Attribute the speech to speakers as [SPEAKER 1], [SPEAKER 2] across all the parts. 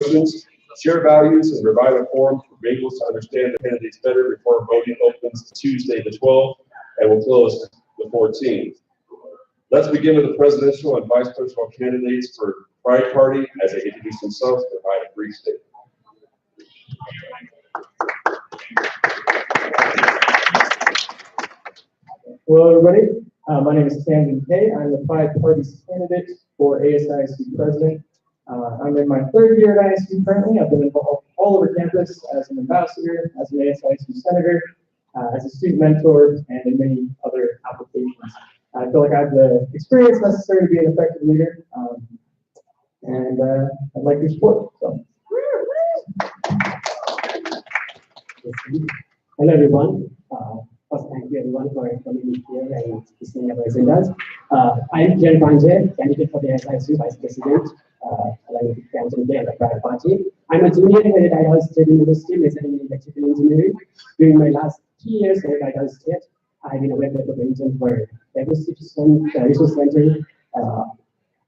[SPEAKER 1] questions, share values, and provide a forum for Bengals to understand the candidates better before voting opens Tuesday the 12th and will close the 14th. Let's begin with the presidential and vice presidential candidates for Pride Party as they introduce themselves and provide a brief statement.
[SPEAKER 2] Hello, everybody. My name is Sam Kay. I'm the Pride Party's candidate for ASISU president. I'm in my third year at ASISU currently. I've been involved all over campus as an ambassador, as an ASISU senator, as a student mentor, and in many other applications. I feel like I have the experience necessary to be an effective leader, and I'd like your support. So.
[SPEAKER 3] Hello, everyone. First, thank you everyone for coming here and listening to our agendas. I'm Jerry Banje, candidate for the ASISU Vice President, along with Captain Day and the Pride Party. I'm a junior here at Idaho State University, majoring in electrical engineering. During my last 3 years here at Idaho State, I've been a web developer for Diversity Resource Center,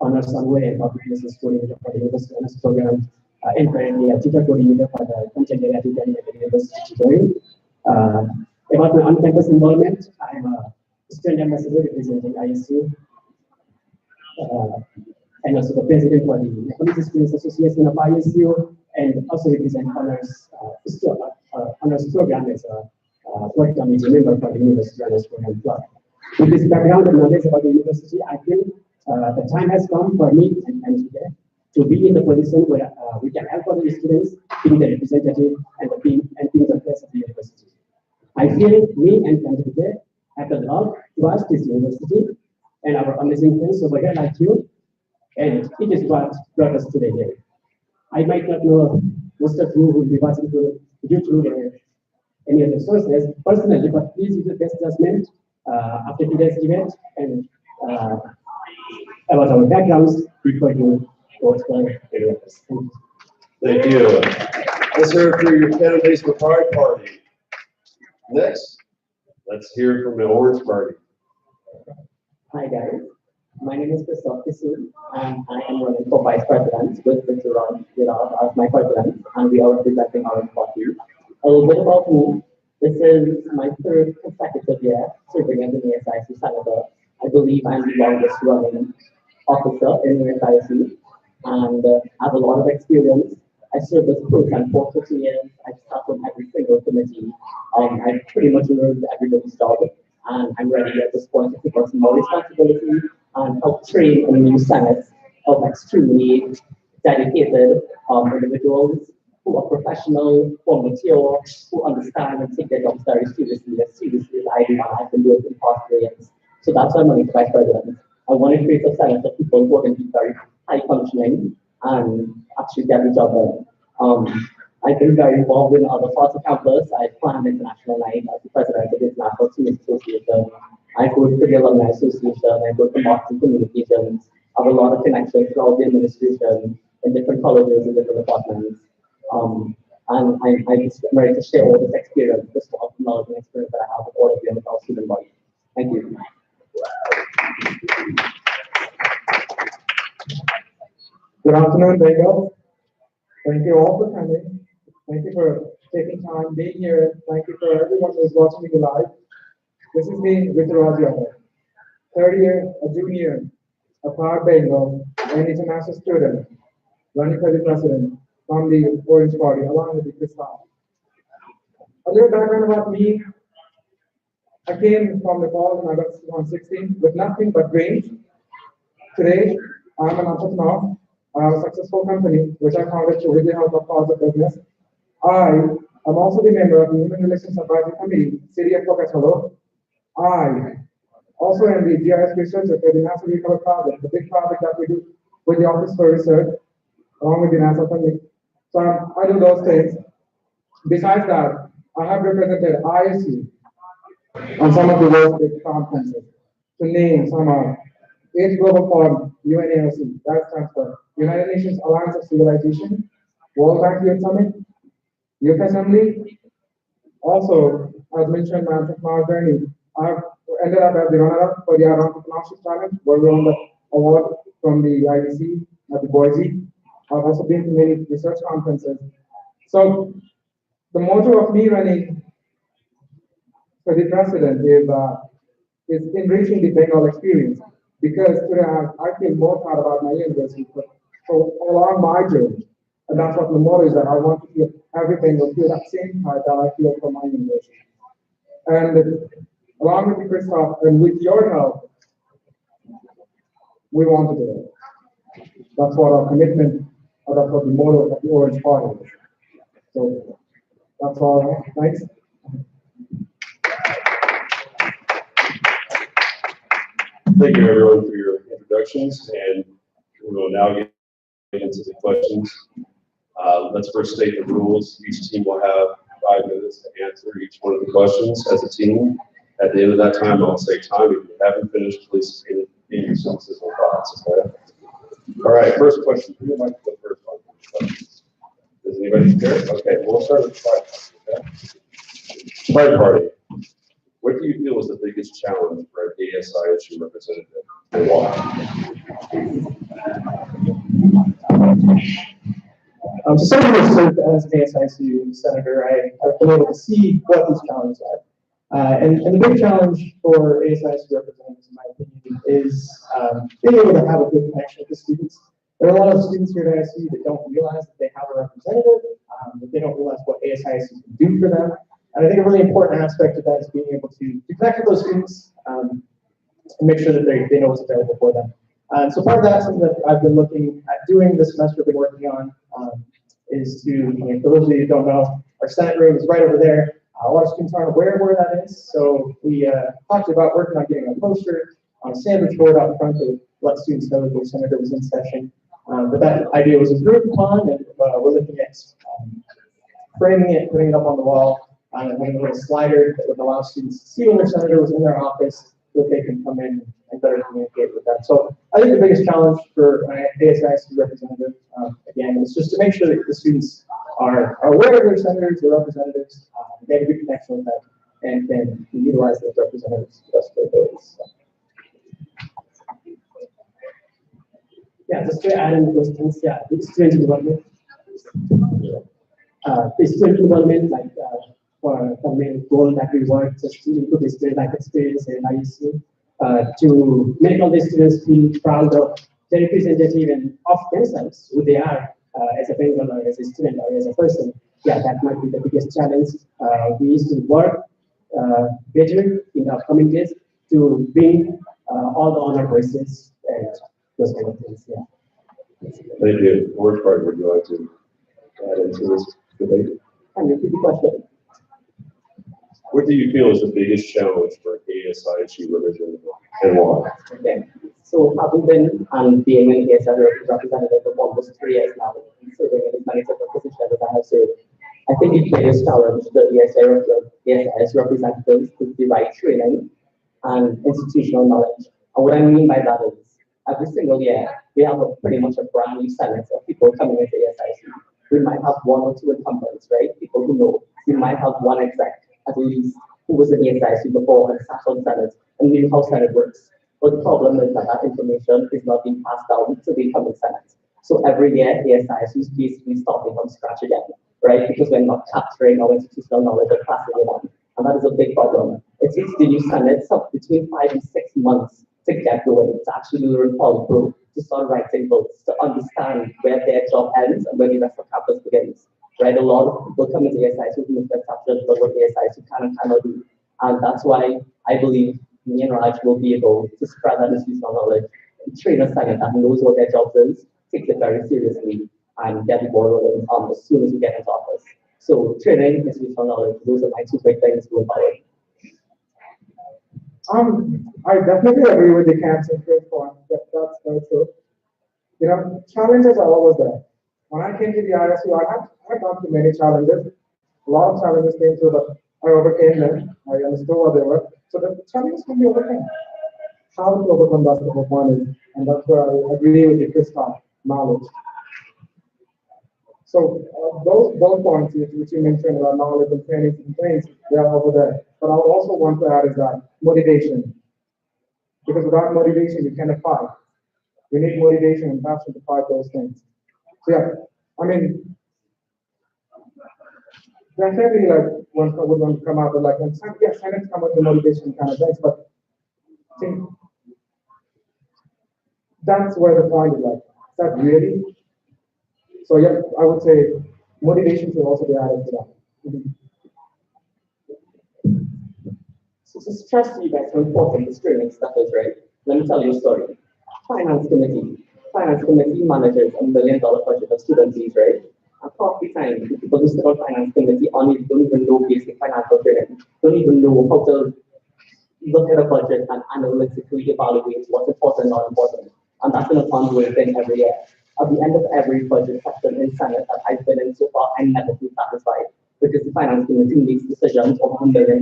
[SPEAKER 3] Honors Sunway, and Public Relations Coordinator for the University Honors Program, and currently a teacher coordinator for the Content Data Tutoring at the University Tutoring. About my on-campus involvement, I'm a student ambassador representing ISU, and also the president for the Economic Students Association of ISU, and also represent honors program as a work committee member for the University Honors Program Club. With this background and knowledge about the university, I feel the time has come for me and today to be in the position where we can help other students, being the representative and the teams of the university. I feel me and Kanjike have the love to us this university and our amazing friends over here like you, and it is what brought us today here. I might not know most of you who will be watching to YouTube or any other sources personally, but please use the best judgment after today's event and about our backgrounds before you vote for any of us.
[SPEAKER 1] Thank you. Let's hear it for your candidates for Pride Party. Next, let's hear from the Orange Party.
[SPEAKER 3] Hi guys, my name is Christoph Kisul, and I am running for vice president with Gerard as my president, and we are representing our party. A little bit about me. This is my third consecutive year serving as an ASISU senator. I believe I'm the longest running officer in the ASISU, and I have a lot of experience. I served as pro temp for 50 years. I've sat on every single committee. I've pretty much learned everybody's job, and I'm ready at this point to take on some more responsibility and help train a new Senate of extremely dedicated individuals who are professional, who are mature, who understand and take their jobs very seriously, as seriously as I do, and I've been doing it in past years. So that's why I'm running for vice president. I want to create a Senate of people who are going to be very high functioning and actually get the job done. I've been very involved in other parts of campus. I planned international night as the president of the International Student Association. I go to the Alumni Association. I go to marketing communications. I have a lot of connections throughout the administration in different colleges and different departments. And I'm just ready to share all this experience, this sort of knowledge and experience that I have with all of you and our student body. Thank you.
[SPEAKER 2] Good afternoon, Bengal. Thank you all for coming. Thank you for taking time, being here. Thank you for everyone who's watching me live. This is me, Victor Raja, third year, a junior, a proud Bengal, an international student, running for the president from the Orange Party, along with the Christoph. A little background about me. I came from Nepal in August 2016 with nothing but dreams. Today, I'm an entrepreneur. I have a successful company, which I founded with the help of Cause of Business. I am also the member of the Human Relations Advisory Committee, City of Focus Hello. I also am the GIS researcher for the NASA Recovery Project, the big project that we do with the Office for Research, along with the NASA funding. So I do those things. Besides that, I have represented ISU on some of the world's big conferences. To name some are 8th Global Forum, UNAOC, that stands for United Nations Alliance of Civilization, World Bank Youth Summit, Youth Assembly. Also, as mentioned, my entrepreneurial journey, I have ended up as the runner-up for the Entrepreneurship Challenge, where we won the award from the IDC at the Boise. I've also been to many research conferences. So the motto of me running for the president is enriching the Bengal experience. Because today I feel more proud about my university for along my journey. And that's what the motto is, that I want to feel every Bengal feel that same pride that I feel for my university. And along with the Christoph and with your help, we want to do it. That's what our commitment, or that's what the motto of the Orange Party is. So that's all. Thanks.
[SPEAKER 1] Thank you, everyone, for your introductions, and we will now get into the questions. Let's first state the rules. Each team will have 5 minutes to answer each one of the questions as a team. At the end of that time, I'll say time. If you haven't finished, please in your sentences and thoughts. Okay. All right. First question. Who would like to go first on questions? Does anybody care? Okay. We'll start with the Pride Party. Okay. Pride Party. What do you feel is the biggest challenge for an ASISU representative and why?
[SPEAKER 4] So someone who served as an ASISU senator, I've been able to see what these challenges are. And the big challenge for ASISU representatives, in my opinion, is being able to have a good connection with the students. There are a lot of students here at ASISU that don't realize that they have a representative, that they don't realize what ASISU can do for them. And I think a really important aspect of that is being able to connect with those students and make sure that they know what's available for them. So part of that, something that I've been looking at doing this semester, been working on, is to, for those of you who don't know, our Senate room is right over there. A lot of students aren't aware of where that is, so we talked about working on getting a poster on a sandwich board out front to let students know that the senator was in session. But that idea was improved upon, and we're looking at framing it, putting it up on the wall, and having a little slider that would allow students to see when their senator was in their office, so that they can come in and better communicate with them. So I think the biggest challenge for an ASISU representative, again, is just to make sure that the students are aware of their senators, their representatives, they have a good connection with them, and can utilize those representatives to the best of their abilities. So.
[SPEAKER 3] Yeah, just to add in those things, yeah, the student involvement. The student involvement, like for the main goal that we want just to improve the student life experience in ISU, to make all the students feel proud of their representative and of themselves, who they are as a Bengal or as a student or as a person. Yeah, that might be the biggest challenge. We need to work better in the upcoming days to bring all the honor voices and those kind of things. Yeah.
[SPEAKER 1] Thank you. Which part would you like to add into this debate?
[SPEAKER 3] Can you repeat the question?
[SPEAKER 1] What do you feel is the biggest challenge for ASISU representative and why?
[SPEAKER 3] Okay. So having been being an ASISU representative for almost 3 years now, serving in as many different positions as I have served, I think the biggest challenge that ASISU representatives is the right training and institutional knowledge. And what I mean by that is, every single year, we have pretty much a brand new senate of people coming into ASISU. We might have 1 or 2 incumbents, right? People who know. We might have 1 exec, at least, who was in ASISU before and sat on Senate and knew how Senate works. But the problem is that that information is not being passed down to the incumbent Senate. So every year, ASISU is basically starting from scratch again, right? Because we're not capturing our institutional knowledge and passing it on. And that is a big problem. It takes the new Senate between 5 and 6 months to get going, to actually learn follow through, to start writing books, to understand where their job ends and where the rest of campus begins. Right? A lot of people come into ASISU who misconceptions about what ASISU can and cannot do. And that's why I believe me and Raj will be able to spread that institutional knowledge, train a Senate that knows what their job is, takes it very seriously, and get the ball rolling as soon as we get into office. So training, institutional knowledge, those are my 2 big things going forward.
[SPEAKER 2] I definitely agree with the Cam's interest point. That's very true. Challenges are always there. When I came to the ISU, I had gone through many challenges. A lot of challenges came through, but I overcame them. I understood what they were. So the challenges can be overcome. How to overcome that's the point, and that's where I agree with the Christoph knowledge. So those points which you mentioned about knowledge and training and things, they are over there. But I would also want to add is that motivation. Because without motivation, you cannot fight. We need motivation and passion to fight those things. So yeah, I mean, definitely like one would want to come out with like, and some, yeah, science come with the motivation kind of things, but I think that's where the point is like, is that really? So yeah, I would say motivation should also be added to that. Mhm.
[SPEAKER 3] So stress you guys how important the streaming stuff is, right? Let me tell you a story. Finance committee. Finance committee manages $1 million budget of student fees, right? And half the time, the people who sit on finance committee only don't even know basic financial training, don't even know how to look at a budget and analytically evaluate what's important and not important. And that's an ongoing thing every year. At the end of every budget session in Senate that I've been in so far, I never feel satisfied because the finance committee makes decisions of $1 million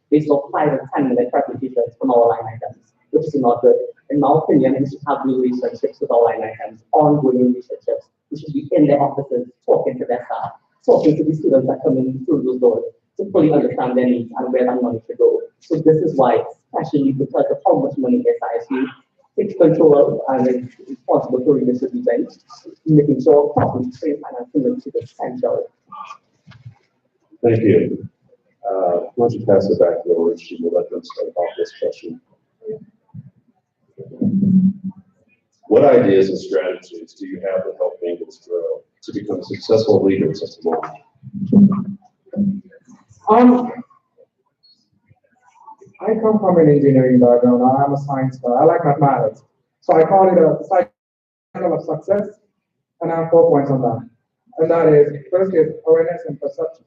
[SPEAKER 3] based off 5 and 10 minute presentations from our line items, which is not good. In my opinion, we should have relationships with our line items, ongoing relationships. We should be in their offices, talking to their staff, talking to the students that come in through those doors to fully understand their needs and where that money should go. So this is why, especially because of how much money SISU takes control of and is responsible for redistributing, making sure properly trained finance community is essential.
[SPEAKER 1] Thank you. Why don't you pass it back to Laura, she will let them start off this question. What ideas and strategies do you have to help Bengals grow to become successful leaders of tomorrow?
[SPEAKER 2] I come from an engineering background. I'm a science guy. I like mathematics. So I call it a cycle of success, and I have 4 points on that. And that is, first is awareness and perception.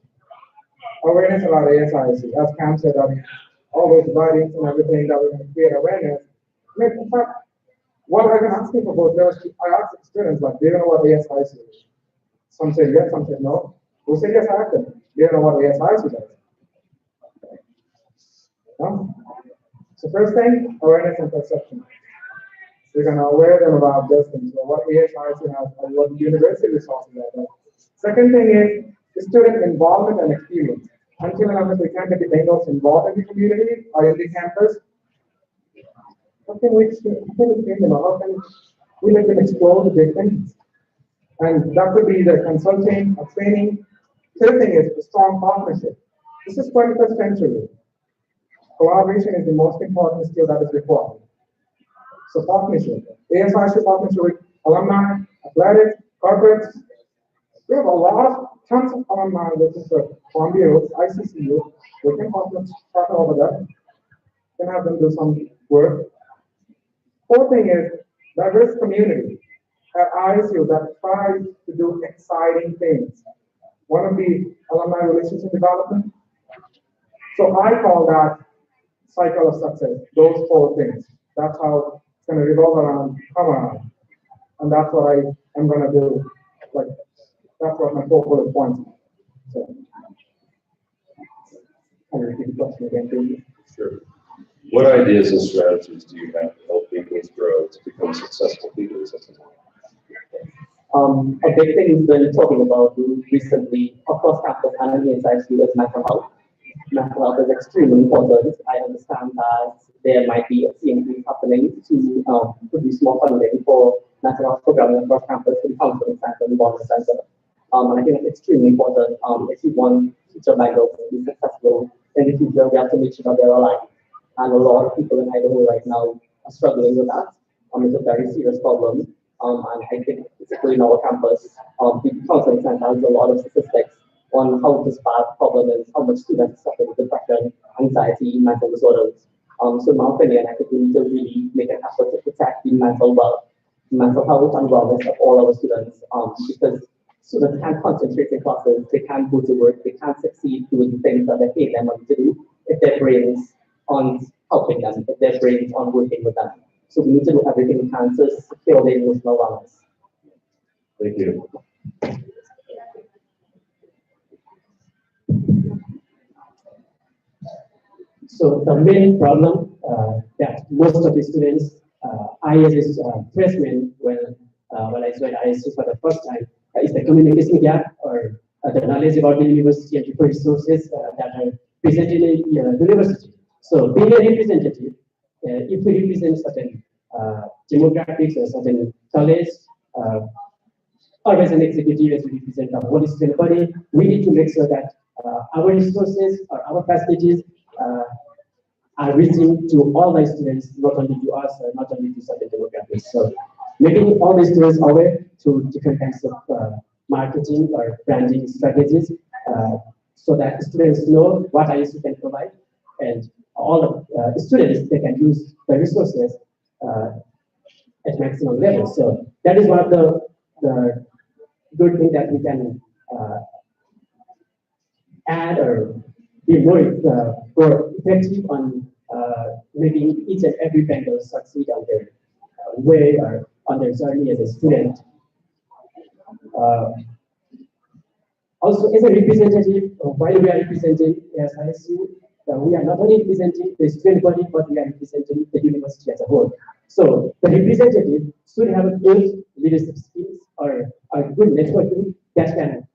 [SPEAKER 2] Awareness about ASIC. As Cam said, I mean, all those writings and everything that we're going to create awareness. I mean, in fact, what I've been asking for both, I asked the students, like, do you know what ASIC is? Some say yes, some say no. Who say yes, I asked them, do you know what ASIC is? No? So first thing, awareness and perception. We're going to aware them about this thing, so what ASIC has and what the university resources are. Second thing is the student involvement and experience. Until and unless we can't get the Bengals involved in the community or in the campus, how can we train them? How can we let them explore the big things? And that could be either consulting or training. Third thing is a strong partnership. This is 21st century. Collaboration is the most important skill that is required. So partnership. ASIC partnership with alumni, athletics, corporates. We have a lot of tons of alumni working for Farm Bureau, ASISU. We can partner over that. Can have them do some work. Fourth thing is diverse community at ASISU that tries to do exciting things. One of the alumni relationship development. So I call that cycle of success, those 4 things. That's how it's going to revolve around, come around. And that's what I am going to do. Like, that's what my 4 bullet points are. So, I'll repeat the question again, please.
[SPEAKER 1] Sure. What ideas and strategies do you have to help Bengals grow to become successful leaders of tomorrow?
[SPEAKER 3] A big thing we've been talking about recently across campus and inside school is mental health. Mental health is extremely important. I understand that there might be a CMP happening to produce more funding for mental health programming across campus for the counseling center and the wellness center. And I think it's extremely important if you want future Bengals to be successful in the future, we have to make sure that they're alive. And a lot of people in Idaho right now are struggling with that. It's a very serious problem. And I think particularly in our campus, the counseling center has a lot of statistics on how this bad problem is, how much students suffer with depression, anxiety, mental disorders. So in my opinion, I think we need to really make an effort to protect the mental health and wellness of all our students, because students can't concentrate in classes, they can't go to work, they can't succeed doing the things that they pay them to do if their brains aren't helping them, if their brains aren't working with them. So we need to do everything we can to secure their emotional wellness.
[SPEAKER 1] Thank you.
[SPEAKER 4] So the main problem that most of the students, I as a freshman, when I joined ISU for the first time, is the communication gap or the knowledge about the university and the resources that are presented in the university. So being a representative, if we represent certain demographics or certain college,
[SPEAKER 3] or as an executive, as we represent the whole student body, we need to make sure that our resources or our facilities are reaching to all the students, not only to us, or not only to certain demographics. So making all the students aware to different kinds of marketing or branding strategies, so that students know what ASISU can provide, and all the students, they can use the resources at maximum level. So that is one of the good thing that we can add or be more effective on making each and every vendor succeed on their way or on their journey as a student. Also, as a representative, while we are representing ASISU, we are not only representing the student body, but we are representing the university as a whole. So the representative should have a good leadership skills or a good networking that can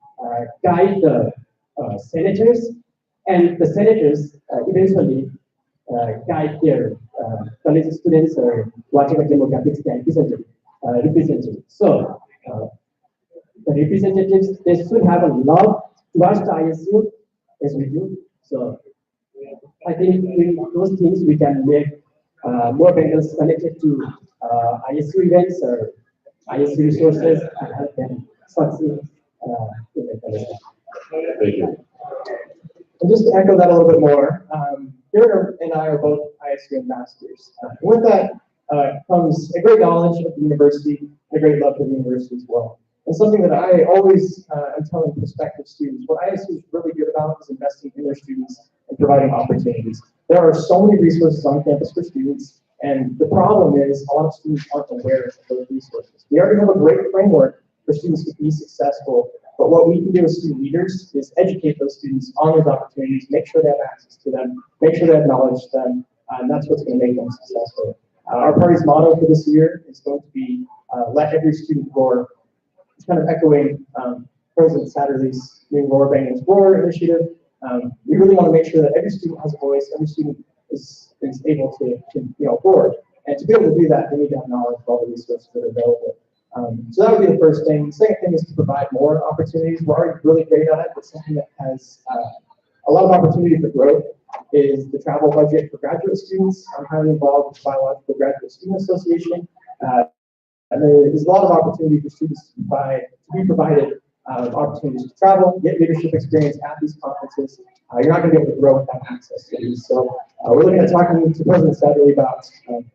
[SPEAKER 3] guide the senators, and the senators eventually guide their college students or whatever demographics they are representing. So the representatives, they should have a love towards the ISU as we do. So I think in those things we can make more vendors connected to ISU events or ISU resources and help them succeed in the college.
[SPEAKER 1] Thank you.
[SPEAKER 4] And just to echo that a little bit more, Kieran and I are both ISU ambassadors. With that comes a great knowledge of the university, a great love for the university as well. And something that I always am telling prospective students, what ISU is really good about is investing in their students and providing opportunities. There are so many resources on campus for students, and the problem is a lot of students aren't aware of those resources. We already have a great framework for students to be successful, but what we can do as student leaders is educate those students on those opportunities, make sure they have access to them, make sure they acknowledge them, and that's what's going to make them successful. Our party's motto for this year is going to be, let every student roar. It's kind of echoing President Satterley's New Roar Bangers Roar initiative. We really want to make sure that every student has a voice, every student is able to roar. And to be able to do that, they need to have knowledge of all the resources that are available. So that would be the first thing. The second thing is to provide more opportunities. We're already really great at it, but something that has a lot of opportunity for growth is the travel budget for graduate students. I'm highly involved with the Biological Graduate Student Association. And there's a lot of opportunity for students to be provided opportunities to travel, get leadership experience at these conferences. You're not going to be able to grow without access to these. So we're looking at talking to President Sadley about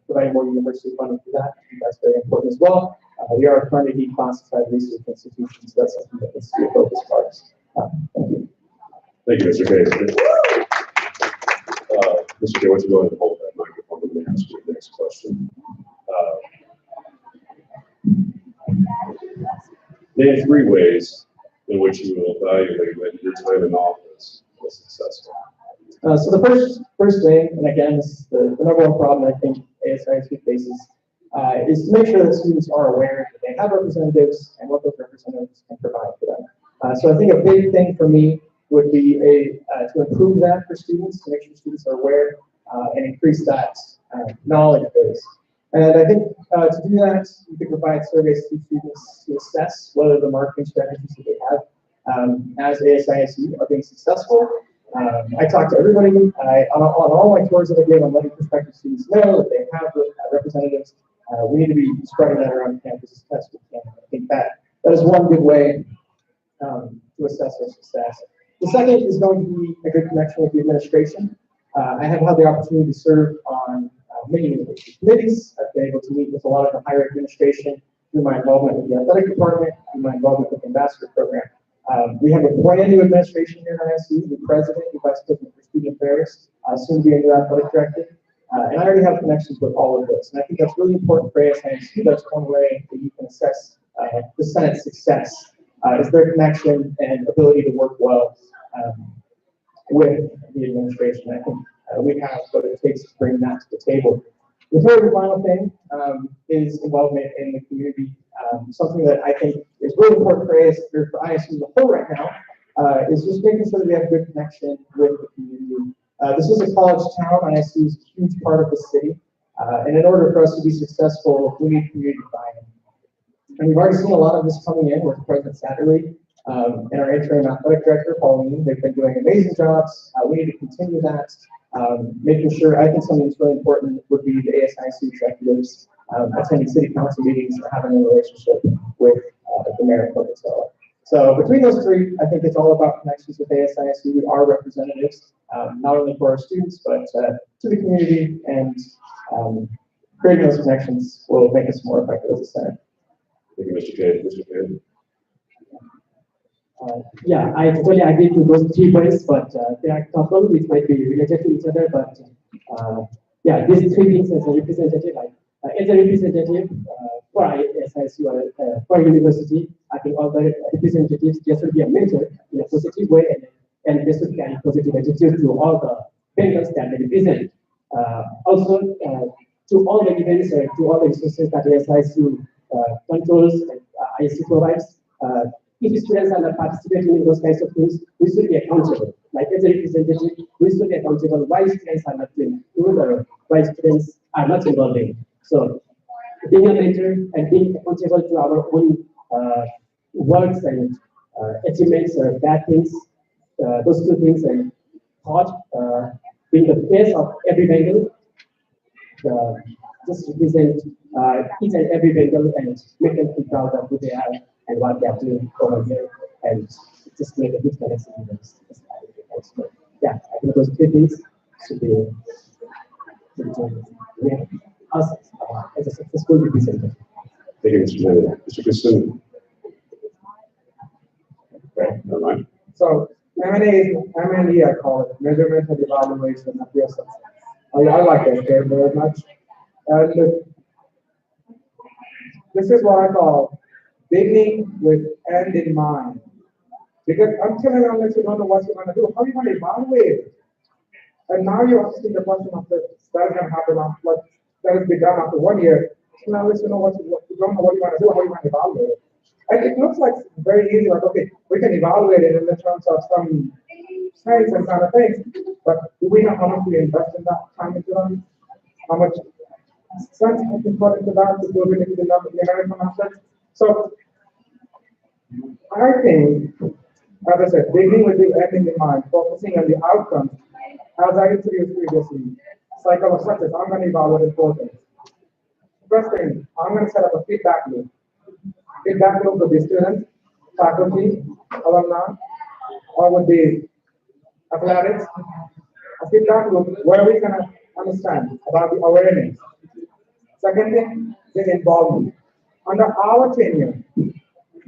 [SPEAKER 4] providing more university funding for that. I think that's very important as well. We are a currently declassified research institution, so that's something that needs to be a focus for us. Thank you.
[SPEAKER 1] Thank you, Mr. Case. Mr. K, what's going to hold that microphone and ask you the next question? Name 3 ways in which you will evaluate whether your time in office was successful.
[SPEAKER 4] So the first thing, and again, this is the number one problem I think ASISU faces, is to make sure that students are aware that they have representatives and what those representatives can provide for them. So I think a big thing for me would be to improve that for students, to make sure students are aware and increase that knowledge base. And I think to do that, we could provide surveys to students to assess whether the marketing strategies that they have as ASISU are being successful. I talk to everybody on all my tours that I give. I'm letting prospective students know that they have representatives. We need to be spreading that around campus as best we can. I think that is one good way to assess our success. The second is going to be a good connection with the administration. I have had the opportunity to serve on many university committees. I've been able to meet with a lot of the higher administration through my involvement with the athletic department, through my involvement with the ambassador program. We have a brand new administration here at ISU, the president, the vice president for student affairs, soon to be a new athletic director. And I already have connections with all of this. And I think that's really important for ASISU. That's one way that you can assess the Senate's success, is their connection and ability to work well with the administration. I think we have what it takes to bring that to the table. The third and final thing is involvement in the community. Something that I think is really important for ISU as a whole right now is just making sure that we have good connection with the community. This is a college town. ISU is a huge part of the city. And in order for us to be successful, we need community buy-in. And we've already seen a lot of this coming in with President Satterley and our interim athletic director, Pauline. They've been doing amazing jobs. We need to continue that. Making sure, I think something that's really important would be the ASISU executives attending city council meetings and having a relationship with the mayor and Coca-Cola. So between those three, I think it's all about connections with ASISU. We are representatives, not only for our students, but to the community, and creating those connections will make us more effective as a center.
[SPEAKER 1] Thank you, Mr. K. Mr. K.
[SPEAKER 3] Yeah, I totally agree to those 3 points, but there are a couple which might be related to each other. But yeah, these 3 things as a representative, for ISISU for university, I think all the representatives there should be a mentor in a positive way, and they should carry positive attitude to all the vendors that they represent. Also, to all the events or to all the resources that ISISU controls and ISU provides. If students are not participating in those kinds of things, we should be accountable. Like as a representative, we should be accountable why students are not doing good or why students are not involving. So being a mentor and being accountable to our own works and achievements or bad things, those 2 things, and thought, being the face of every Bengal, just represent each and every Bengal and make them feel proud of who they are and what they are doing over here, and just make a good connection with them. So, yeah, I think those 3 things should be us as a successful representative.
[SPEAKER 1] Thank you, Mr. K. Mr. Kissoon. Okay, never mind.
[SPEAKER 2] So M&E, I call it, measurement and evaluation of your success. I like that term very much. And this is what I call beginning with end in mind. Because until and unless you don't know what you're going to do, how are you going to evaluate it? And now you're asking the question of the that can happen after what that has been done after 1 year. So now unless you know what you don't know what you want to do, how are you going to evaluate it? And it looks like very easy, like okay, we can evaluate it in the terms of some science and kind of things, but do we know how much we invest in that time into them? How much sense has been put into that to build it into the American aspect? So I think, as I said, beginning with the ending in mind, focusing on the outcomes, as I introduced previously, cycle of success, I'm going to evaluate 4 things. First thing, I'm going to set up a feedback loop. Feedback loop with the students, faculty, alumni, or with the athletics. A feedback loop where we can understand about the awareness. Second thing, the involvement. Under our tenure,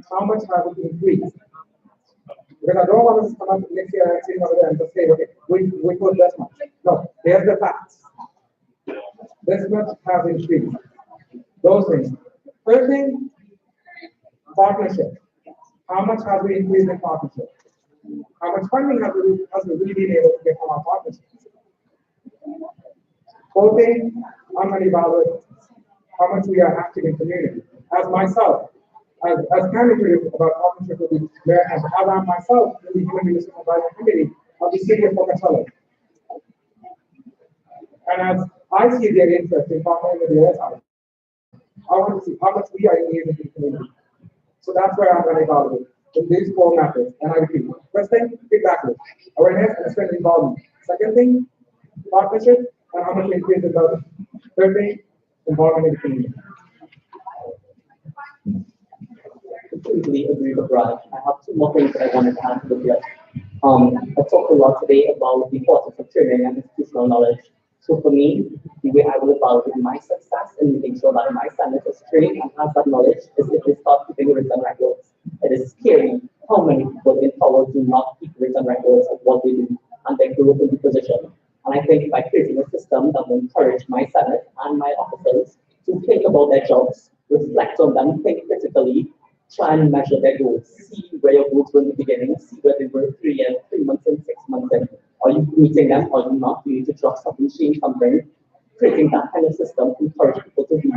[SPEAKER 2] how much have we increased? Because I don't want to come up next year and sitting over there and just say, okay, we put this much. No, here's the facts. This much has increased. Those things. Third thing, partnership. How much have we increased in partnership? How much funding have we really been able to get from our partnerships? Fourth thing, I'm going to evaluate how much we are active in community. As myself, as candidate about partnership with the mayor, as I'm myself in the Human Resources Advisory Committee of the city of Coca-Cola. And as I see their interest in partnering with the ASISU, I want to see how much we are engaged in the community. So that's where I'm going to evaluate in these 4 methods. And I repeat, first thing, feedback loop, awareness and student involvement. Second thing, partnership and how much we increase in the third thing, involvement in the community.
[SPEAKER 3] Completely agree with Raj. I have 2 more things that I wanted to add to this. I talked a lot today about the importance of training and institutional knowledge. So for me, the way I will evaluate my success in making sure that my standard is trained and has that knowledge is if they start keeping written records. It is scary how many people in power do not keep written records of what they do and they grow up in the position. And I think by creating a system that will encourage my Senate and my officers to think about their jobs, reflect on them, think critically, try and measure their goals, see where your goals were in the beginning, see where they were 3 years, 3 months in, 6 months in. Are you meeting them or you not? You need to drop something, change something. Creating that kind of system encourage people to be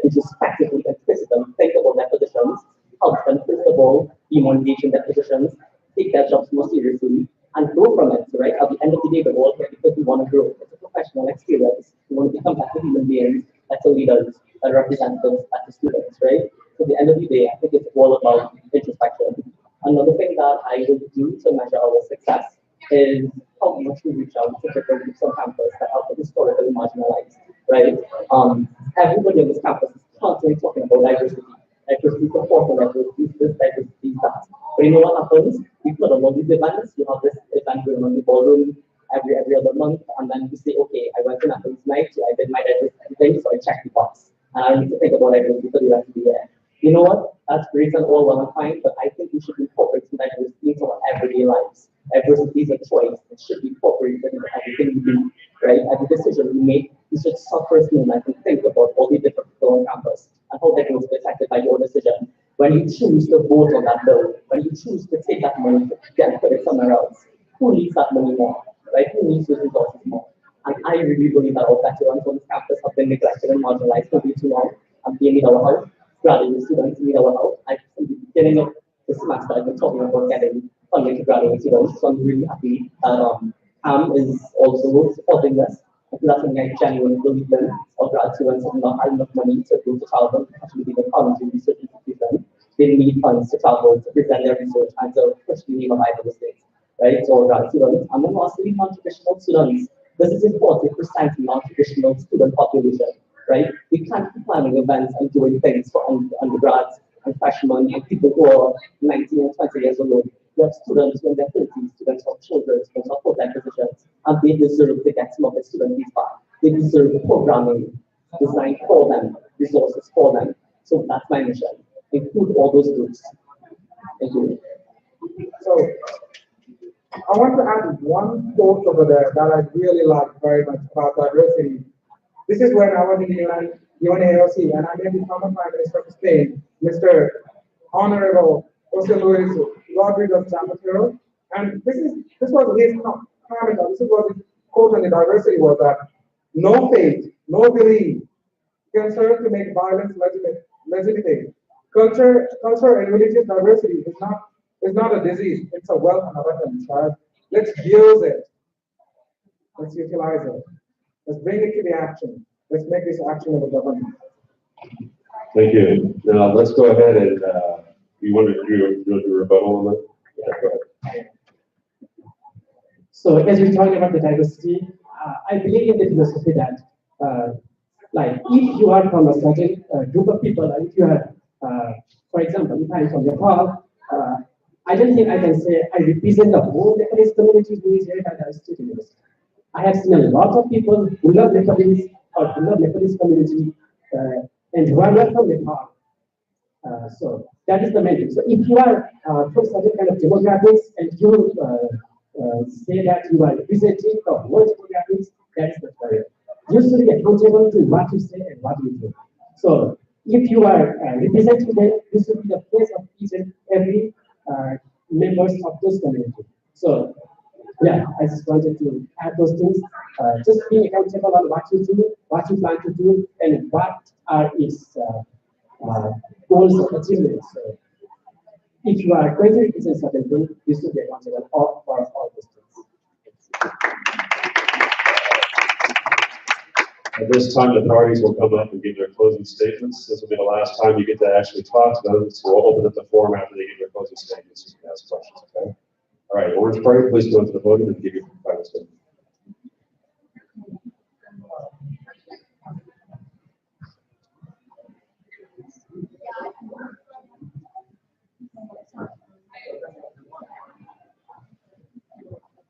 [SPEAKER 3] introspectively and critical, think about their positions, help them, first of all, be more engaged in their positions, take their jobs more seriously, and grow from it, right? At the end of the day, we're all here because we want to grow. It's a professional experience. We want to become better human beings, better leaders, better representatives, better students, right? So at the end of able to do to measure our success is how much we reach out to different groups on campus that are historically marginalized, right? Everybody on this campus is constantly talking about diversity. Diversity support and diversity this, diversity that. But you know what happens? We put on all these events, you have this event going on in the ballroom every other month, and then you say, okay, I went to Natalie's night, I did my diversity thing, so I checked the box. And I don't need to think about diversity for the rest of the year. You know what? That's great and all well and fine, but I think we should incorporate some diversity into our everyday lives. Diversity is a choice. It should be incorporated into everything we do, right? Every decision we make, we should stop for a moment and think about all the different people on campus and how they're going to be affected by your decision. When you choose to vote on that bill, when you choose to take that money to get put it somewhere else, who needs that money more, right? Who needs those resources more? And I really believe that our veterans on this campus have been neglected and marginalized for way too long, and they need our help. Graduate students need our help. From the beginning of the semester, I've been talking about getting funding to graduate students, so I'm really happy that AM is also supporting this. I feel that's something I genuinely believe in. Our grad students have not had enough money to go to travel, actually be the college research institution. They need funds to travel to present their research and to push the name of Iowa State, right? So our grad students, and then lastly, non-traditional students. This is important for non-traditional student population, right? We can't be planning events and doing things for undergrads and freshmen and people who are 19 and 20 years old. We have students who are in their 30s, students who have children, students who have full-time positions, and they deserve to get some of the student fees back. They deserve programming designed for them, resources for them. So that's my mission. Include all those groups. Thank you.
[SPEAKER 2] So I want to add one quote over there that I really like very much about diversity. This is when I was in the UNAOC and I met the former Prime Minister of Spain, Mr. Honorable Jose Luis Rodriguez Zapatero. And this was his comment, this is what his quote on the diversity was that no faith, no belief can serve to make violence legitimate. Culture and religious diversity is not a disease, it's a wealth and a weapon, child. Let's use it. Let's utilize it. Let's bring it to the action. Let's make this actionable government.
[SPEAKER 1] Thank you. Now let's go ahead and you want to do a rebuttal on that? Yeah, go ahead.
[SPEAKER 4] So as we talk about the diversity, I believe in the philosophy that, like, if you are from a certain group of people, and if you are, for example, if I'm from Nepal, I don't think I can say I represent the whole Nepalese community who is here at the State University. I have seen a lot of people who love Nepalese or who love Nepalese community and who are not from Nepal. So that is the main thing. So if you are from certain kind of demographics and you say that you are representing the whole demographics, that is the barrier. You should be accountable to what you say and what you do. So if you are representing them, you should be the face of each and every members of this community. So yeah, I just wanted to add those things. Just being accountable on what you do, what you plan to do, and what are its goals and achievements. So if you are going to represent certain things, you should be accountable for all those things.
[SPEAKER 1] At this time, the parties will come up and give their closing statements. This will be the last time you get to actually talk to them, so we'll open up the forum after they give their closing statements. You can ask questions, okay? All right, Orange Party, please go to the podium and give your final statement.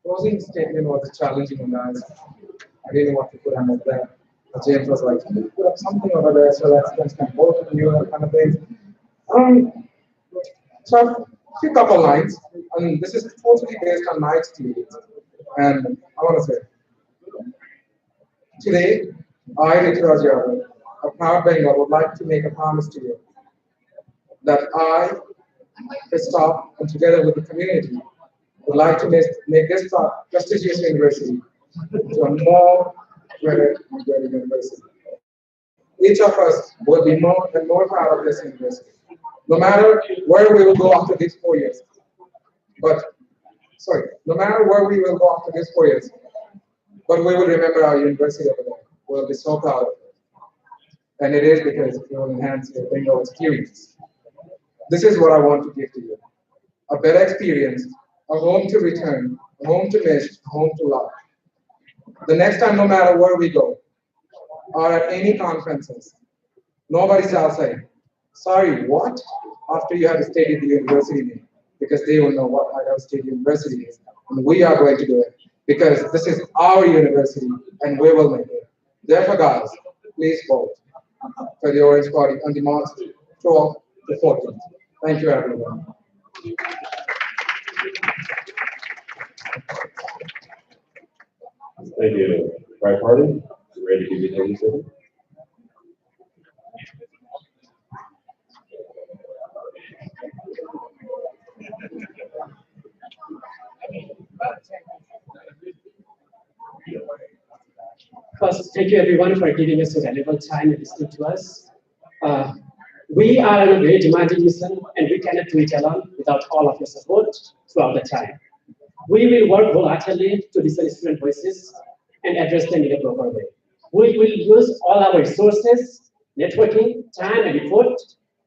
[SPEAKER 2] Closing statement was challenging on that. I didn't want to put on up there. But James was like, can you put up something over there so let's kind of both of you kind of things. So a few couple lines, and this is totally based on my experience. And I want to say, today, I, Rituraj Yadav, a proud Bengal, would like to make a promise to you that I, Christoph, and together with the community, would like to make this prestigious university to a more greater university. Each of us will be more and more proud of this university, no matter where we will go after these 4 years. No matter where we will go after these 4 years, but we will remember our university over there. We'll be so proud of it. And it is because it will enhance your Bengal experience. This is what I want to give to you. A better experience a home to return, a home to miss, a home to love. The next time, no matter where we go, or at any conferences, nobody shall say, sorry, what? After you have stated the university name, because they will know what Idaho State University is. And we are going to do it, because this is our university, and we will make it. Therefore, guys, please vote for the Orange Party on the March 12th to 14th. Thank you, everyone.
[SPEAKER 1] Thank you. Right party, you ready to give your thank you?
[SPEAKER 5] First, thank you everyone for giving us a valuable time and listening to us. We are on a very demanding mission and we cannot do it alone without all of your support throughout the time. We will work wholeheartedly to listen to student voices and address them in a proper way. We will use all our resources, networking, time, and effort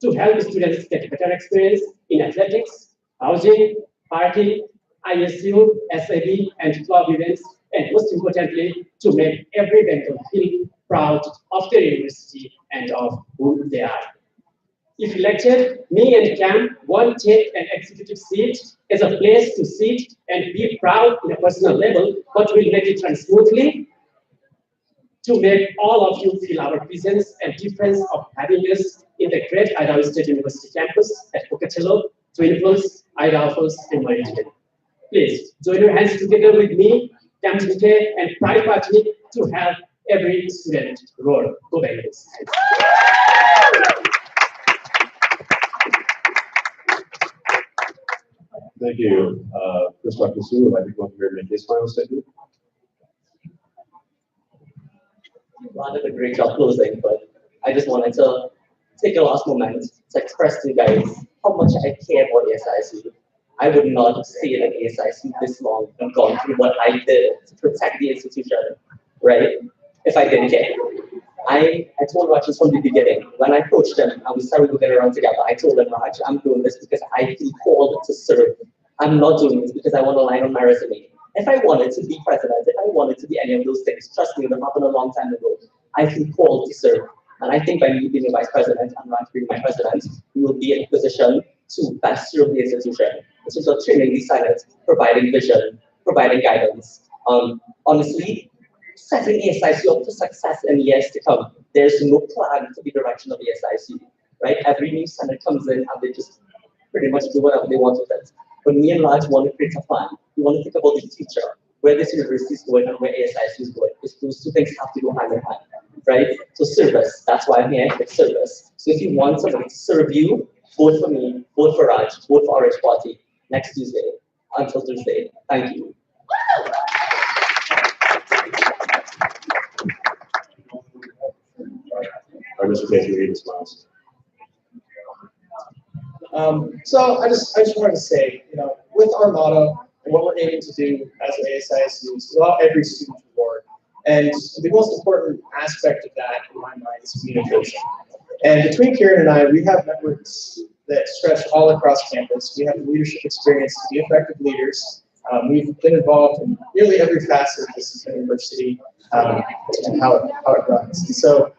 [SPEAKER 5] to help students get better experience in athletics, housing, parking, ISU, SAB, and club events, and most importantly, to make every Bengal feel proud of their university and of who they are. If elected, me and Cam won't take an executive seat as a place to sit and be proud in a personal level, but we'll make it run smoothly to make all of you feel our presence and difference of having us in the great Idaho State University campus at Pocatello, Twin Falls, Idaho Falls, and Meridian. Please join your hands together with me, Cam Tinte, and Pride Party to have every student roar. Go Bengals.
[SPEAKER 1] Thank you. First, Dr. Sue, would like to go up here and make his final statement.
[SPEAKER 3] Ron did a great job closing, but I just wanted to take a last moment to express to you guys how much I care about ASISU. I would not stay in ASISU this long and gone through what I did to protect the institution, right? If I didn't care. I told Raj from the beginning, when I approached him and we started looking around together, I told him, Raj, I'm doing this because I feel called to serve. I'm not doing this because I want to line on my resume. If I wanted to be president, if I wanted to be any of those things, trust me, that happened a long time ago. I feel called to serve. And I think by me being a vice president and Raj being my president, we will be in a position to best serve the institution. This is a training the Senate, providing vision, providing guidance. Honestly, setting ASISU up for success in years to come. There's no plan for the direction of the ASISU, right? Every new Senate comes in and they just pretty much do whatever they want with it. But me and Raj want to create a plan. We want to think about the future, where this university is going and where ASISU is going. Because those two things have to go hand in hand, right? So service, that's why I'm here, it's service. So if you want somebody to serve you, vote for me, vote for Raj, vote for Orange Party next Tuesday until Thursday. Thank you.
[SPEAKER 1] Or Mr. Casey, read his smiles.
[SPEAKER 4] So I just wanted to say, with our motto and what we're aiming to do as an ASISU is allow every student to reward. And the most important aspect of that, in my mind, is communication. And between Kieran and I, we have networks that stretch all across campus. We have the leadership experience to be effective leaders. We've been involved in nearly every facet of this university and how it runs. And so,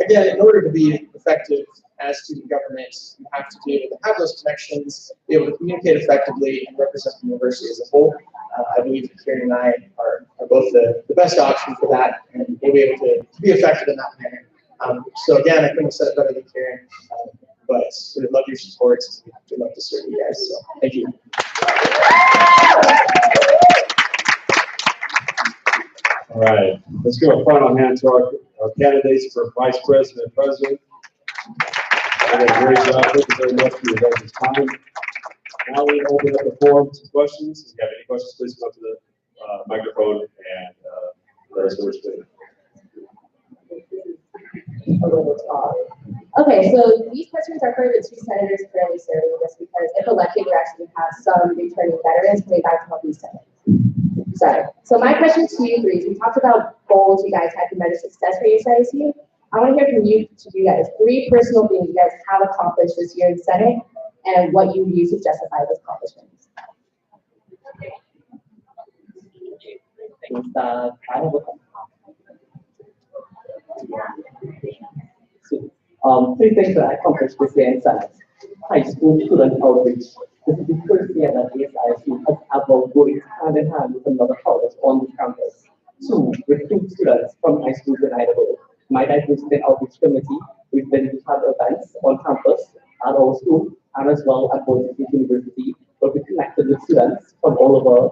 [SPEAKER 4] again, in order to be effective as student government, you have to be able to have those connections, be able to communicate effectively, and represent the university as a whole. I believe that Kieran and I are both the best option for that, and we'll be able to be effective in that manner. So again, I couldn't have said it better than Kieran, but we would love your support. We'd love to serve you guys, so thank you.
[SPEAKER 1] All right, let's give a final hand to our candidates for vice president and president. They did a great job. Thank you very much for your guys' time. Now we open up the forum to questions. If you have any questions, please come up to the microphone and let us know what you're doing.
[SPEAKER 6] Okay, so these questions are for the two senators currently serving us because if elected, we actually have some returning veterans coming back to help these senators. So my question to you three is, we talked about goals you guys had to measure success for ASISU. I want to hear from you guys, three personal things you guys have accomplished this year in Senate and what you use to justify those accomplishments.
[SPEAKER 3] is that I have a three things that I accomplished this year in Senate. High school student outreach. This is the first year that ASISU has ever worked hand in hand with another college on the campus to recruit students from high schools in Idaho. My diversity and outreach committee, we've been to have events on campus at our school and as well at Boise State University, where we connected with students from all over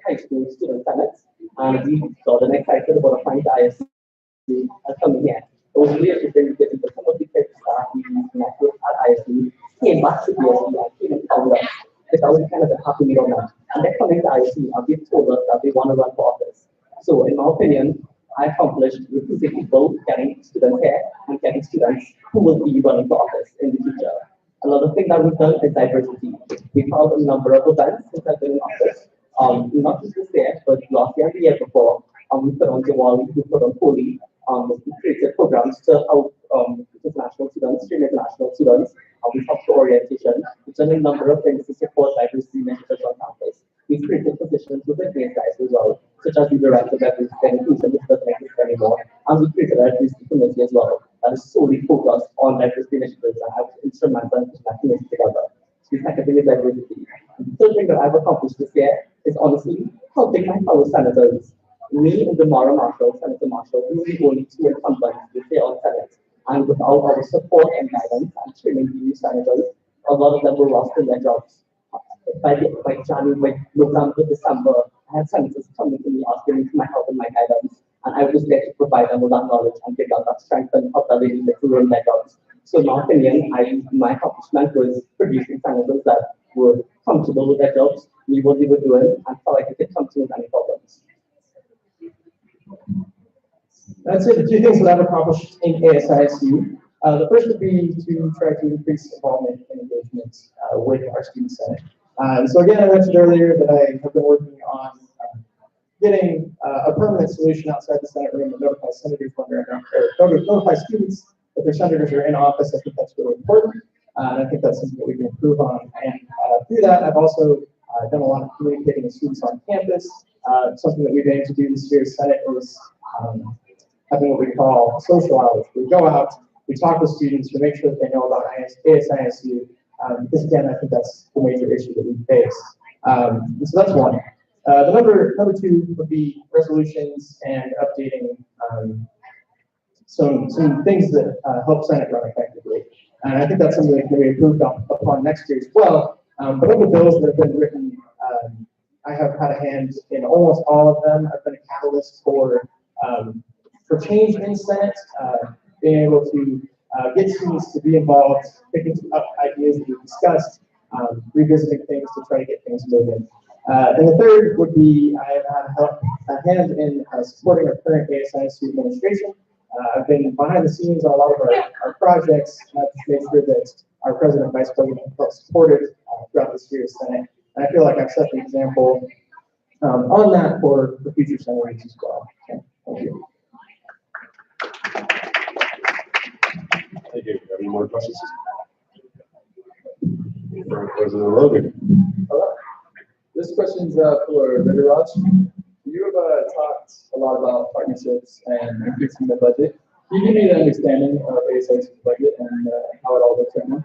[SPEAKER 3] high school student senate, and we got them excited about a find ISU coming here. It was really interesting because some of the kids that we met with at ISU came back to BSU and came and found us. Because I was kind of a happy meal now. And they're coming to ISU and they've told us that they want to run for office. So in my opinion, I accomplished recruiting people, getting students here, and getting students who will be running for office in the future. Another thing that we've done is diversity. We've held a number of events since I've been in office. Not just this year, but last year and the year before. We put on Diwali, we put on Holi, we created programs to help international students, stream international students. We talked to orientation. We've done a number of things to support diversity initiatives on campus. We've created positions within the guys as well, such as the director of diversity and inclusion, which doesn't exist anymore. And we created a diversity committee as well that is solely focused on diversity initiatives and has instrumental in putting that committee together. So the second thing is diversity. The third thing that I've accomplished this year is honestly helping my fellow senators. Me and Demara Marshall, Senator Marshall, we were the only two incumbents this year on Senate. And without our support and guidance and training the new senators, a lot of them were lost in their jobs. By January, by November, December, I had senators coming to me asking me for my help and my guidance. And I was there to provide them with that knowledge and give them that strength and help that they needed to run their jobs. So in my opinion, my accomplishment was producing senators that were comfortable with their jobs, knew what they were doing, and felt like they could come to with any problems.
[SPEAKER 4] That's it. The two things that I've accomplished in ASISU. The first would be to try to increase involvement and engagement with our student senate. So again, I mentioned earlier that I have been working on getting a permanent solution outside the Senate room that notifies senators when they're in, or notify students that their senators are in office. I think that's really important, and I think that's something that we can improve on. And through that, I've also done a lot of communicating with students on campus. Something that we've aimed to do this year as Senate was having what we call social hours. We go out, we talk with students, we make sure that they know about ASISU. Because again, I think that's the major issue that we face. So that's one. The number two would be resolutions and updating some things that help Senate run effectively. And I think that's something that can be improved upon next year as well. But of the bills that have been written, I have had a hand in almost all of them. I've been a catalyst for change in Senate, being able to get students to be involved, picking up ideas that we've discussed, revisiting things to try to get things moving. And the third would be I have had a hand in supporting our current ASISU administration. I've been behind the scenes on a lot of our projects, and I've made sure that our president and vice president felt supported throughout this year's Senate. And I feel like I've set the example on that for the future senators as well. So, thank you.
[SPEAKER 1] Thank you. Any more questions? For President Logan.
[SPEAKER 7] This question's for Viraj. You have talked a lot about partnerships and increasing the budget. Can you give me an understanding of ASIS's budget and how it all looks right now?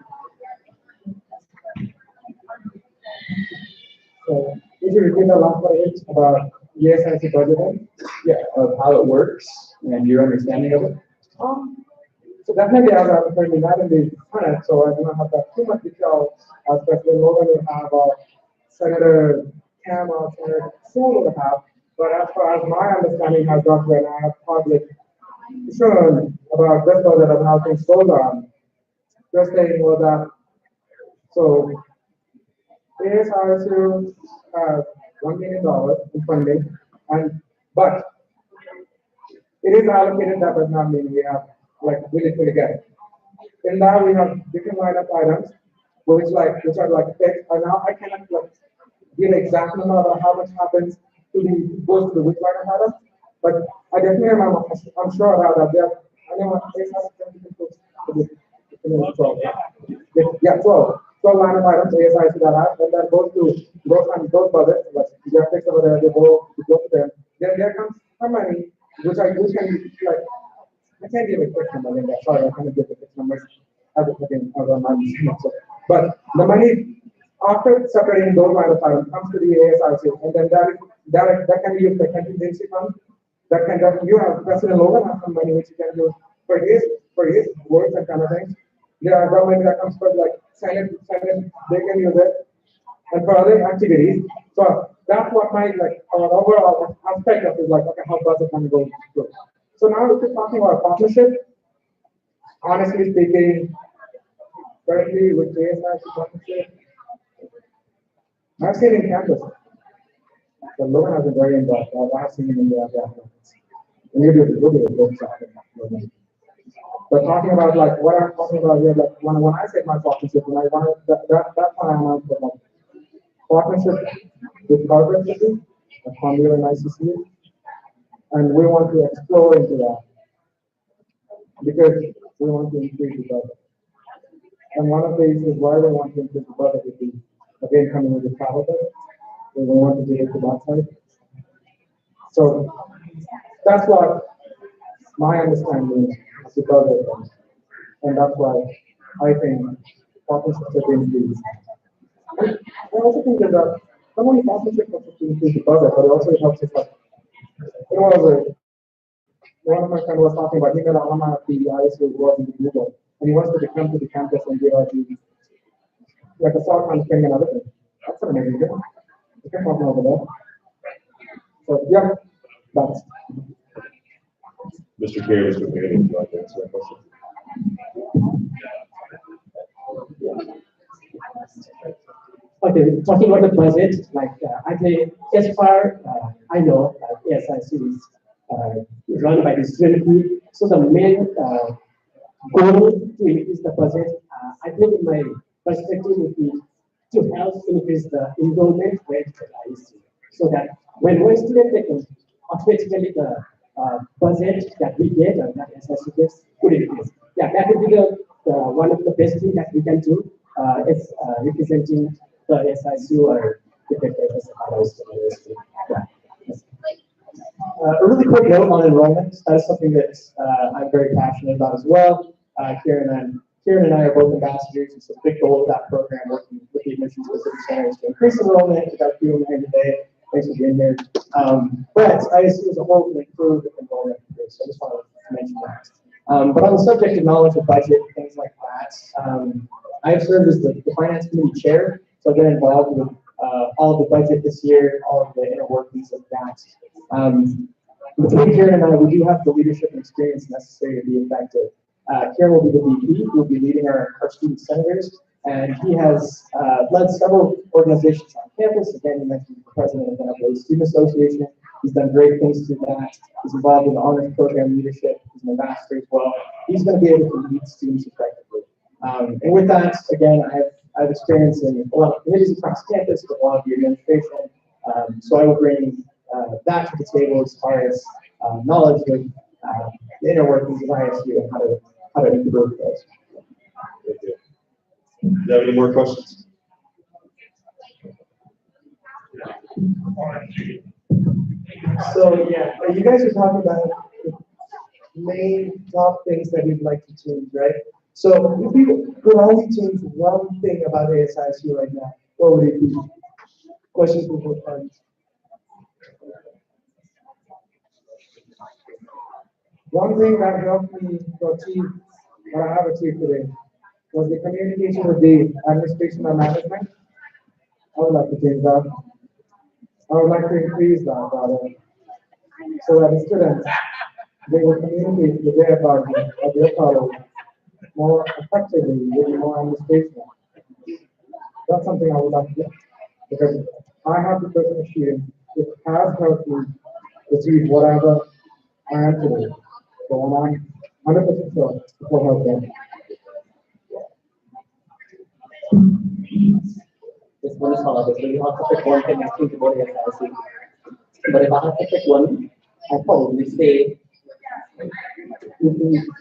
[SPEAKER 2] So, would you repeat the last part about ASISU budgeting?
[SPEAKER 7] Yeah, of how it works and your understanding of it.
[SPEAKER 2] So definitely as I'm currently not in the Senate, so I do not have that too much detail as President Logan will have, Senator Cam or Senator Sewell will have. But as far as my understanding has got when I have public concern about this budget and how things go down, just saying was that, so ASISU has $1 million in funding, but it is allocated. That does not mean we have like really get it. In that we have different line of items, which are like fixed. And now I cannot like give an exact number about how much happens goes to the which line of item, but I definitely remember. I'm sure about that. Anyone yeah, 12 line of items ASISU that have, and then goes to those budgets. Like they are fixed over there. They go to them. Then there comes some money, which can be like, I can't give a quick number in that. Sorry, I can't give the quick numbers. But the money after separating those line of items comes to the ASIC, and then that can be used for contingency fund. You have President Logan has some money which you can use for his works and kind of things. There are government that comes for like Senate, they can use it, and for other activities. So that's what my like overall aspect of is like, okay, how budget can go through. So now if you're talking about partnership, honestly speaking, currently with ASIC partnership, I've seen in campus. The Logan has been very involved. I have seen him in the academics. And you do a good job in that. But talking about like what I'm talking about here, like when I say my partnership, when I want that's why I'm out for like partnership with corporate cities, like Columbia and ASISU, and we want to explore into that because we want to increase the budget. And one of the reasons why we want to increase the budget is again coming with the travel budget. We want to do it to that side. So that's what my understanding is the budget is. And that's why I think partnerships have been increased. I also think that not only partnership helps us to increase the budget, but it also helps us like, one of my friends was talking about, he met an alumni of the ASISU who was in Google, and he wants to come to the campus and give out the, like a salt on thing and everything. That's an amazing thing. You can talk over there. So, yeah, that's.
[SPEAKER 1] Mr. Kerr, Mr. Bailey, would you like to answer that question?
[SPEAKER 5] Okay, talking about the budget, like I think as far I know, ASISU is run by the student group. So the main goal to increase the budget, I think in my perspective would be to help increase the enrollment rate at ISU, so that when one student takes, automatically the budget that we get or that SSU gets could increase. Yeah, that would be the one of the best things that we can do. Is representing the SSU or the yeah.
[SPEAKER 4] A really quick note on enrollment. That's something that I'm very passionate about as well. Kieran and I are both ambassadors. It's a big goal of that program, working with the admissions specific centers to increase enrollment. We got a few of them here today. Thanks for being here. But ISU as a whole can improve enrollment. So I just wanted to mention that. But on the subject of knowledge of budget, things like that, I've served as the finance committee chair, so I've been involved with all of the budget this year, all of the inner workings of that. Between Kieran and I, we do have the leadership and experience necessary to be effective. Kieran will be the VP, who will be leading our student senators, and he has led several organizations on campus. Again, you mentioned the president of the Student Association. He's done great things through that. He's involved in the honors program leadership. He's an ambassador as well. He's going to be able to lead students effectively. And with that, again, I have experience in a lot of committees across campus, with a lot of the administration. So I will bring that to the table as far as knowledge of the inner workings of ISU and how to improve those.
[SPEAKER 1] Thank you. Do you have any more questions?
[SPEAKER 4] So yeah, you guys are talking about the main top things that we'd like to change, right? So if we could only change one thing about ASISU right now, what would it be? Questions from both parties.
[SPEAKER 2] One thing that helped me to achieve what I have achieved today was the communication with the administration and management. I would like to change that. I would like to increase that rather, so that the students, they will communicate with their partner or their colleagues more effectively with more administration. That's something I would like to do, because I have the personal experience. It has helped me achieve whatever I am today. So I'm 100% sure it will help them.
[SPEAKER 3] This one is hard. It's really hard to pick one thing. I think about ASISU. But if I had to pick one, I'd probably say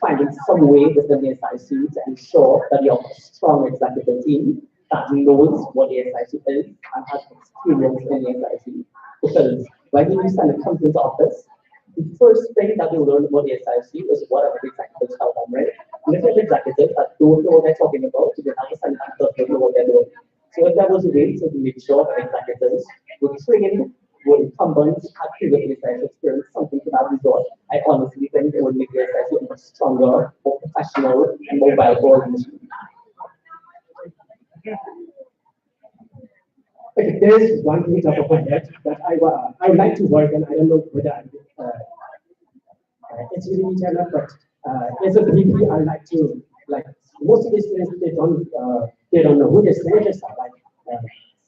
[SPEAKER 3] finding some way within the ASISU to ensure that you have a strong executive team that knows what the ASISU is and has experience in the ASISU. Because When the new Senate comes into office, the first thing that they learn about ASISU is whatever the executives tell them, right? And if you have executives that don't know what they're talking about, you can have a Senate that doesn't know what they're doing. So if there was a way to make sure that executives would train, would incumbents had previous ASISU experience, something to that result, I honestly think it would make ASISU a much stronger, more professional, and more viable organization.
[SPEAKER 5] Okay, there is one thing top of my head that I would like to work on. I don't know whether it's really each other, but as a VP, I like to like most of the students they don't know who the senators are. Like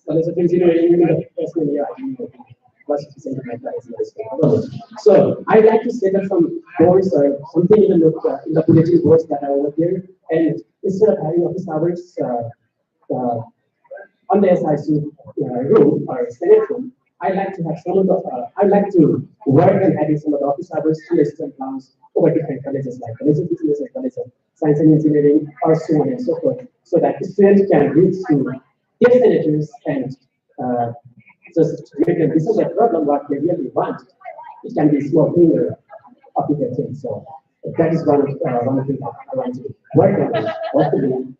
[SPEAKER 5] solicitor engineering, in the first year, I didn't know what's percent of my class is. So I like to set up some boards or something in the political boards that are over there, and instead of having office hours. On the SISU room or Senate room, I like to have some of the, I like to work on having some of the office hours to assistant plans over different colleges like college of business and college of science and engineering, or so on and so forth, so that the students can reach to their senators and just make them resolve a problem what they really want. It can be a small thing or a bigger thing. So that is one of the things I want to work on. Hopefully,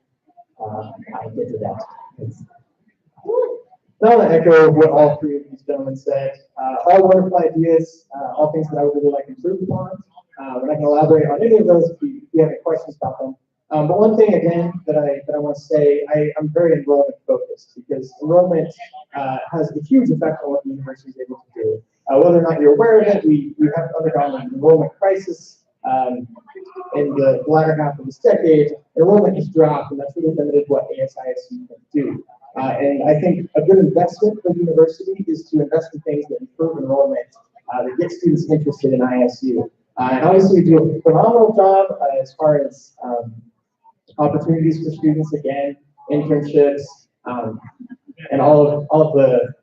[SPEAKER 5] I get to that. Thanks.
[SPEAKER 4] Now to echo what all three of these gentlemen said. All wonderful ideas, all things that I would really like to improve upon. We're not going to elaborate on any of those if you have any questions about them. But one thing again that I want to say, I'm very enrollment focused because enrollment has a huge effect on what the university is able to do. Whether or not you're aware of it, we have undergone an enrollment crisis in the latter half of this decade. Enrollment has dropped, and that's really limited what ASISU can do. And I think a good investment for the university is to invest in things that improve enrollment, that get students interested in ISU. And obviously, we do a phenomenal job as far as opportunities for students, again, internships, and all of the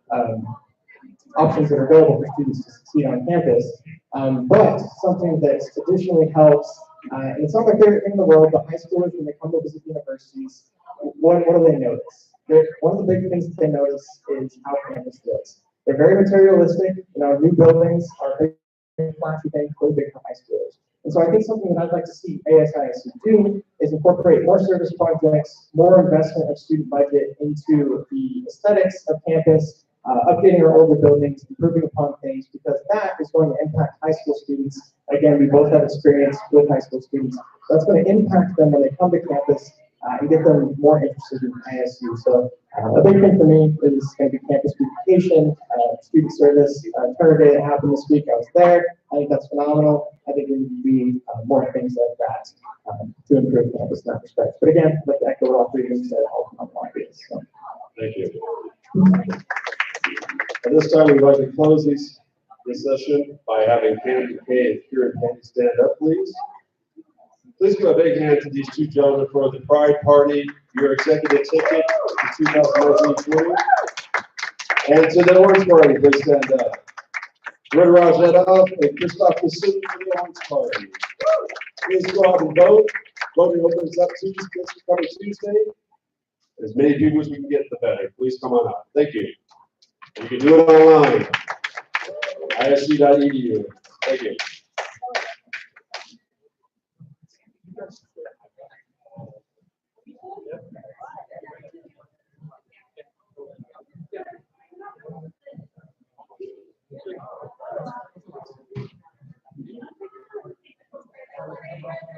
[SPEAKER 4] options that are available for students to succeed on campus. But something that additionally helps, and it's not like they're in the world, but high schoolers, when they come to visit universities, what do they notice? One of the big things that they notice is how campus looks. They're very materialistic. New buildings are big, flashy things, really big for high schoolers. And so I think something that I'd like to see ASISU do is incorporate more service projects, more investment of student budget into the aesthetics of campus, updating our older buildings, improving upon things, because that is going to impact high school students. Again, we both have experience with high school students. That's going to impact them when they come to campus and get them more interested in ISU. So a big thing for me is going to be campus beautification, student service. Tournament happened this week. I was there. I think that's phenomenal. I think there would be more things like that to improve campus in that respect. But again, I'd like to echo what all three of you said, all phenomenal ideas. So.
[SPEAKER 1] Thank you. At this time, we'd like to close this session by having Candy Kay and Kieran Candy stand up, please. Please give a big hand to these two gentlemen for the Pride Party, your executive ticket to 2019-20. And to the Orange Party, please stand up. Rituraj Yadav and Christoph Kassoum for the Orange Party. Please go out and vote. Voting opens up coming Tuesday. As many people as we can get, the better. Please come on up. Thank you. You can do it online. ISU.edu. Thank you.